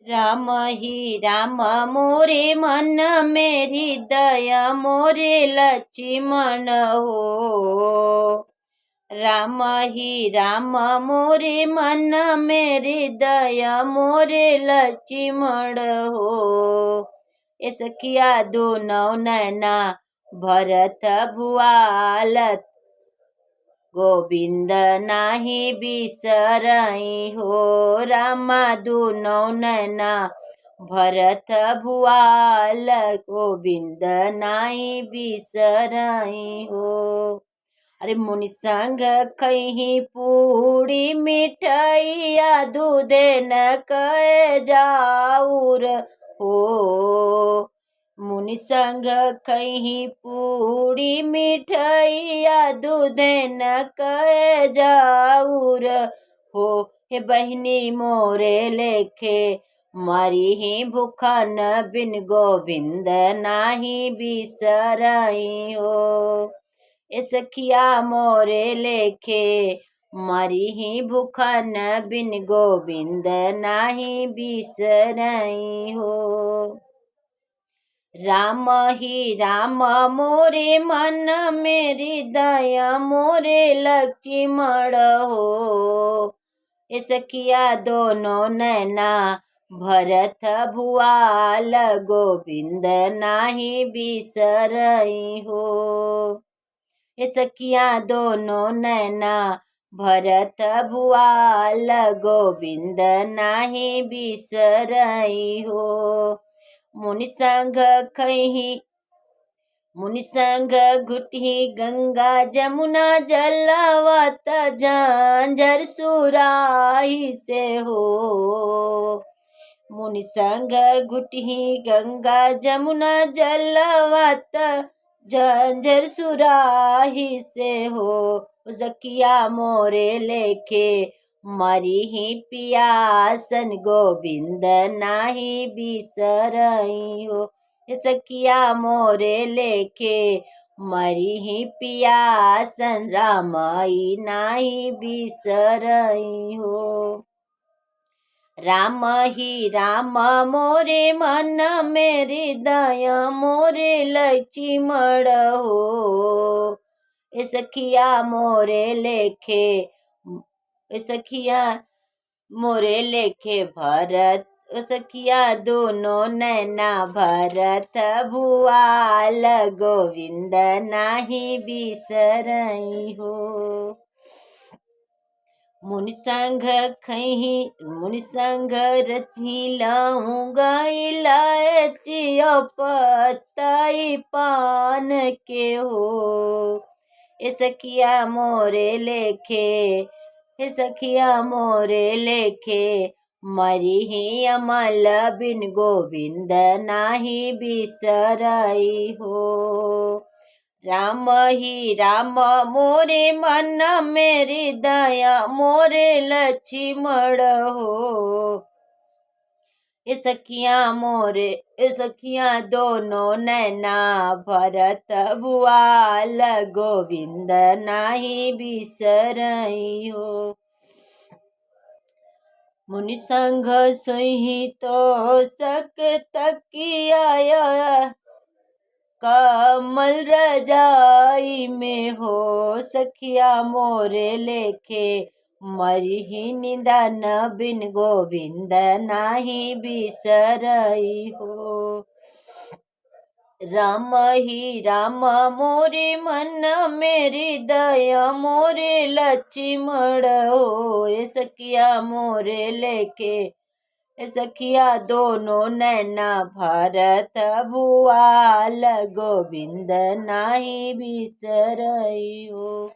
राम ही राम मोरे मन में हृदय मोरे लक्ष्मण हो। राम ही राम मोरे मन में हृदय मोरे लक्ष्मण हो। ए सखिया दोनों नैना भरत भुआल गोविंद नाही बिसरई हो। रामा दुनो नैना भरत भुआल गोविंद नाही बिसरई हो। अरे मुनि संग कहीं पूरी मिठाइया दूधे न कहे जाऊर हो। मुनि संग कहीं पूरी मिठाइया दूधे न कहे जाऊर हो। हे बहनी मोरे लेखे मारी ही भूखा न बिन गोविंद नाही बिसरई हो। ए सखिया मोरे लेखे मारी ही भूखा न बिन गोविंद नाही बिसरई हो। राम ही राम मोरे मन में हृदय मोरे लक्ष्मण हो। ए सखिया दोनों नैना भरत भुआल गोविंद नाही बिसरई हो। ए सखिया दोनों नैना भरत भुआल गोविंद नाही बिसरई हो। मुनि संग कहीं मुनि संग घुटी गंगा जमुना जलवत झांझर सुराही से हो। मुनि संग घुटी गंगा जमुना जलवत झांझर सुराही से हो। सखिया मोरे लेखे मरी ही पियासन गोविंद नाही बिसरई हो। सखिया मोरे लेखे मरी ही पियासन रामई नाही बिसरई हो। राम ही राम मोरे मन में हृदय मोरे लक्ष्मण हो। ए सखिया मोरे लेखे ए सखिया मोरे लेखे भरत सखिया दोनों नैना भरत भुआल गोविंद नाही बिसरई हो। मुनि संग रची लाऊं गई पतई पान के हो। ए सखिया मोरे लेखे हे सखिया मोरे लेखे मरी ही अमल बिन गोविंद नाही बिसरई हो। राम ही राम मोरे मन में हृदय मोरे लक्ष्मण हो। ए सखिया दोनों नैना भरत भुआल गोविंद नाही बिसरई हो। मुनि संग सही तो सक तकिया कमल रजाई में हो। सखिया मोरे लेखे मरी ही निदान बिन गोविंद नाही बिसरई हो। राम ही राम मोरे मन में हृदय मोरे लक्ष्मण हो। ए सखिया मोरे लेखे ए सखिया दोनों नैना भरत भुआल गोविंद नाही बिसरई हो।